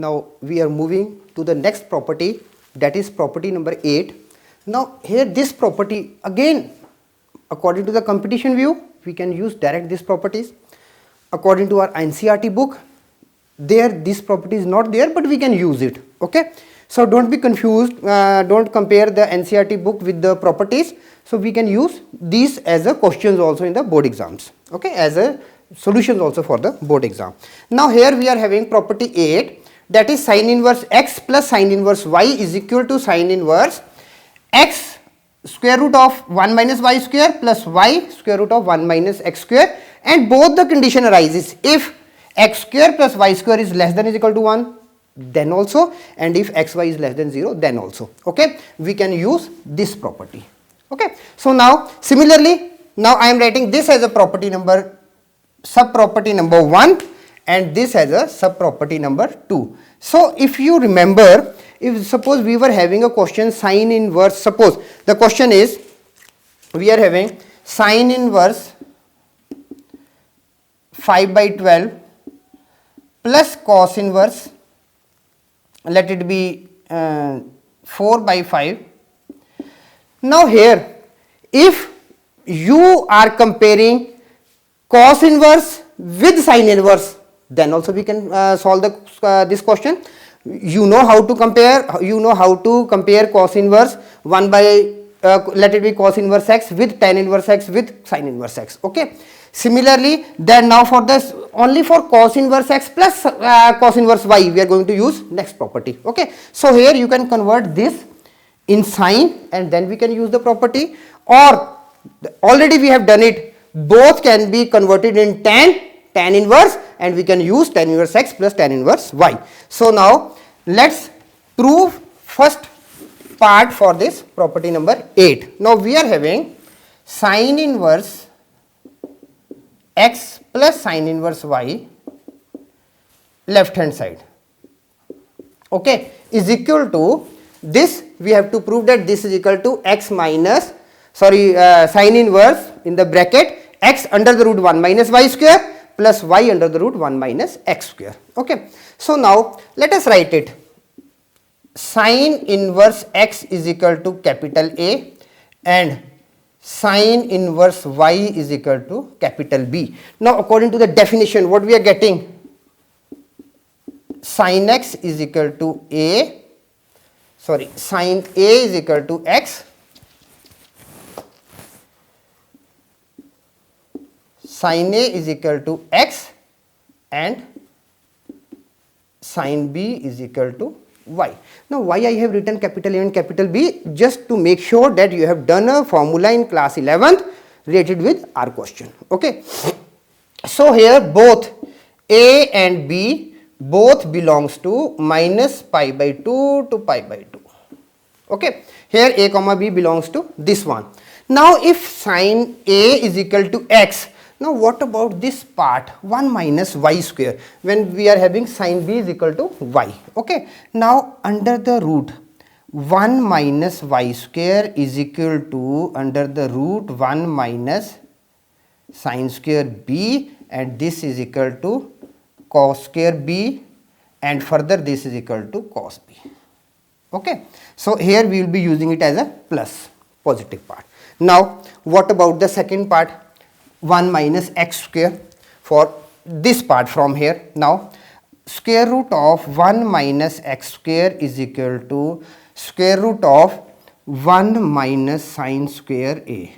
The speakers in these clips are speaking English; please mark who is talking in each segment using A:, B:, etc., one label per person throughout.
A: Now we are moving to the next property, that is property number 8. Now here this property again, according to the competition view, we can use direct these properties. According to our NCERT book, there this property is not there, but we can use it. Okay, so don't be confused, don't compare the NCERT book with the properties. So we can use these as a questions also in the board exams, okay, as a solutions also for the board exam. Now here we are having property 8, that is sin inverse x plus sin inverse y is equal to sin inverse x square root of 1 minus y square plus y square root of 1 minus x square, and both the condition arises if x square plus y square is less than or equal to 1, then also, and if xy is less than 0, then also. Okay, we can use this property. Okay, so now similarly, now I am writing this as a property number, sub property number 1, and this as a sub property number 2. So if you remember, if suppose we were having a question sin inverse, suppose the question is we are having sin inverse 5 by 12 plus cos inverse, let it be 4 by 5. Now here, if you are comparing cos inverse with sin inverse, then also we can solve the this question. You know how to compare, cos inverse 1 by let it be cos inverse x with tan inverse x with sin inverse x. Okay, similarly, then now for this only for cos inverse x plus cos inverse y we are going to use next property. Okay, so here you can convert this in sine and then we can use the property, or already we have done it, both can be converted in tan inverse, and we can use tan inverse x plus tan inverse y. So now let's prove first part for this property number 8. Now we are having sin inverse x plus sin inverse y left hand side, okay, is equal to this. We have to prove that this is equal to x minus sin inverse in the bracket x under the root 1 minus y square plus y under the root 1 minus x square. Okay, so now let us write it. Sin inverse x is equal to capital A and sin inverse y is equal to capital B. Now according to the definition, what we are getting, sin x is equal to sin A is equal to x, sin A is equal to x, and sin B is equal to y. Now why I have written capital A and capital B? Just to make sure that you have done a formula in class 11th related with our question. Okay, so here both A and B both belongs to minus pi by 2 to pi by 2. Okay, here A comma B belongs to this one. Now if sin A is equal to x, now what about this part 1 minus y square when we are having sin B is equal to y. Okay, now under the root 1 minus y square is equal to under the root 1 minus sin square B, and this is equal to cos square B, and further this is equal to cos B. Okay, so here we will be using it as a plus, positive part. Now what about the second part, 1 minus x square, for this part from here? Now square root of 1 minus x square is equal to square root of 1 minus sin square A.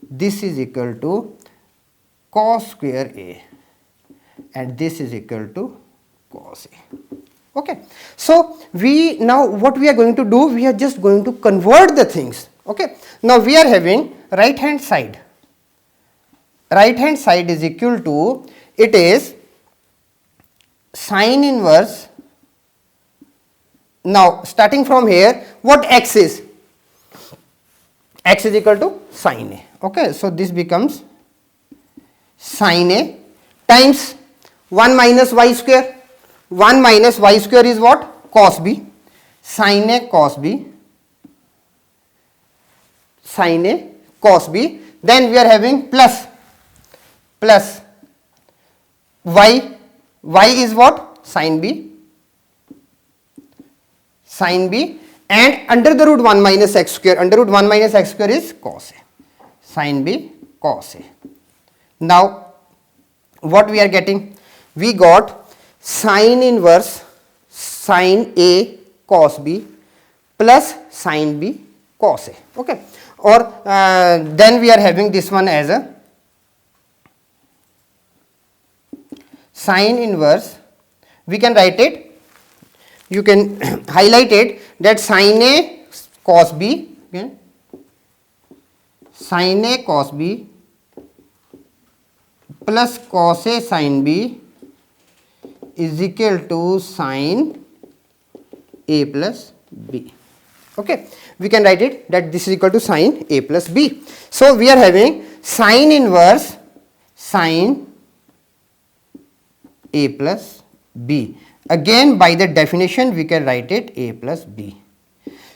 A: This is equal to cos square A, and this is equal to cos A. Okay, so we now what we are going to do, we are just going to convert the things. Okay, now we are having right hand side is equal to, it is sin inverse. Now starting from here, what x is? X is equal to sin A. Okay, so this becomes sin A times 1 minus y square. 1 minus y square is what? Cos B. Sin A cos B. Sin A cos B. Then we are having plus y. Y is what? Sin B. sin b, and under the root 1 minus x square, under root 1 minus x square is cos a, sin b cos a. Now what we are getting? We got sin inverse sin a cos b plus sin b cos a, okay, or then we are having this one as a sin inverse, we can write it, you can highlight it, that sin a cos b, okay, sin a cos b plus cos a sin b is equal to sin a plus b, okay. We can write it that this is equal to sin a plus b. So we are having sin inverse sin a plus b. Again, by the definition we can write it a plus b.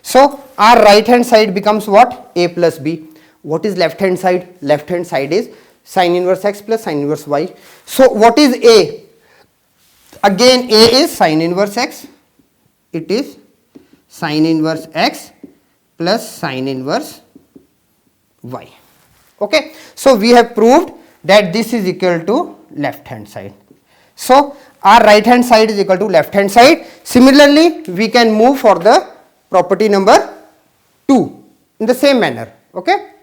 A: So our right hand side becomes what? A plus b. What is left hand side? Left hand side is sin inverse x plus sin inverse y. So what is a? Again, a is sin inverse x. It is sin inverse x plus sin inverse y. Okay. So we have proved that this is equal to left hand side. So our right hand side is equal to left hand side. Similarly, we can move for the property number 2 in the same manner. Okay.